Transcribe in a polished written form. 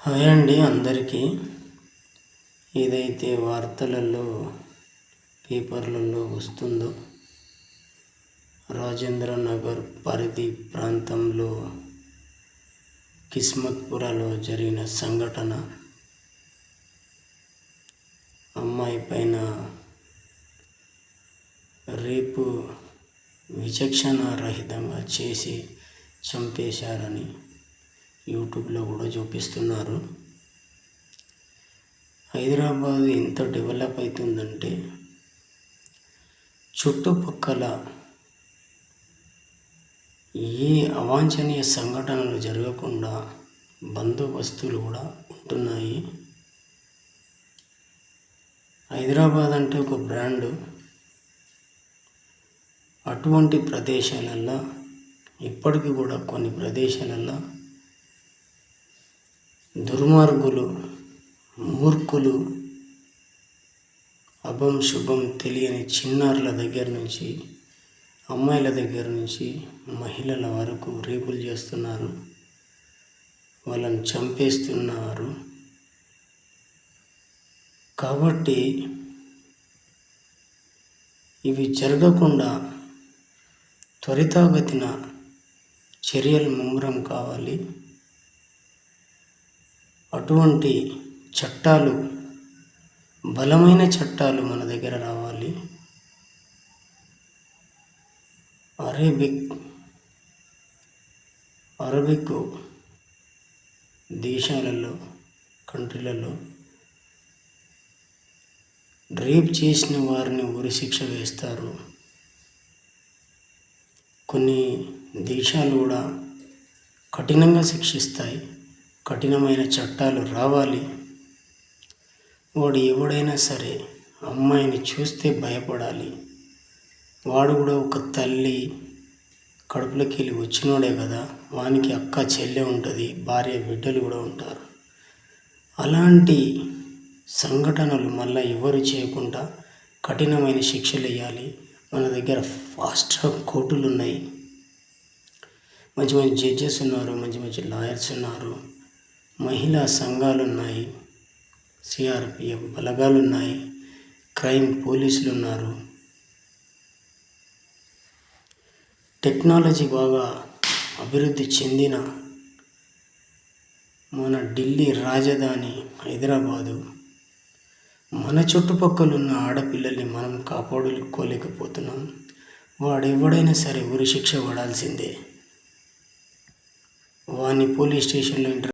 Hi అండి అందరికీ. ఏదైతే వార్తలలో పేపర్లలో వస్తుందో రాజేంద్ర నగర్ పరిధి ప్రాంతంలో కిస్మత్పురలో జరిగిన సంఘటన, అమ్మాయి పైన రేపు విచక్షణారహితంగా చేసి చంపేశారని యూట్యూబ్లో కూడా చూపిస్తున్నారు. హైదరాబాద్ ఎంత డెవలప్ అవుతుందంటే చుట్టుపక్కల ఏ అవాంఛనీయ సంఘటనలు జరగకుండా బందోబస్తులు కూడా ఉంటున్నాయి. హైదరాబాద్ అంటే ఒక బ్రాండు. అటువంటి ప్రదేశాలల్లో ఇప్పటికీ కూడా కొన్ని ప్రదేశాలల్లో దుర్మార్గులు, మూర్ఖులు, అభం శుభం తెలియని చిన్నారుల దగ్గర నుంచి, అమ్మాయిల దగ్గర నుంచి మహిళల వరకు రేపులు చేస్తున్నారు, వాళ్ళని చంపేస్తున్నారు. కాబట్టి ఇవి జరగకుండా త్వరితగతిన చర్యలు ముమ్మరం కావాలి. అటువంటి చట్టాలు, బలమైన చట్టాలు మన దగ్గర రావాలి. అరబిక్ దేశాలలో, కంట్రీలలో రేప్ చేసిన వారిని ఉరిశిక్ష వేస్తారు. కొన్ని దేశాలు కూడా కఠినంగా శిక్షిస్తాయి. కఠినమైన చట్టాలు రావాలి. వాడు ఎవడైనా సరే అమ్మాయిని చూస్తే భయపడాలి. వాడు కూడా ఒక తల్లి కడుపులోకి వెళ్ళి వచ్చినోడే కదా, వానికి అక్క చెల్లె ఉంటుంది, భార్య బిడ్డలు కూడా ఉంటారు. అలాంటి సంఘటనలు మళ్ళీ ఎవరు చేయకుండా కఠినమైన శిక్షలు వేయాలి. మన దగ్గర ఫాస్ట్ ట్రాక్ కోర్టులు ఉన్నాయి, మంచి మంచి జడ్జెస్ ఉన్నారు, మంచి మంచి లాయర్స్ ఉన్నారు, మహిళా సంఘాలు ఉన్నాయి, సిఆర్పిఎఫ్ బలగాలు ఉన్నాయి, క్రైమ్ పోలీసులు ఉన్నారు. టెక్నాలజీ బాగా అభివృద్ధి చెందిన మన ఢిల్లీ రాజధాని హైదరాబాదు, మన చుట్టుపక్కల ఉన్న ఆడపిల్లల్ని మనం కాపాడుకోలేకపోతున్నాం. వాడు ఎవడైనా సరే ఉరిశిక్ష పడాల్సిందే. వాడిని పోలీస్ స్టేషన్లో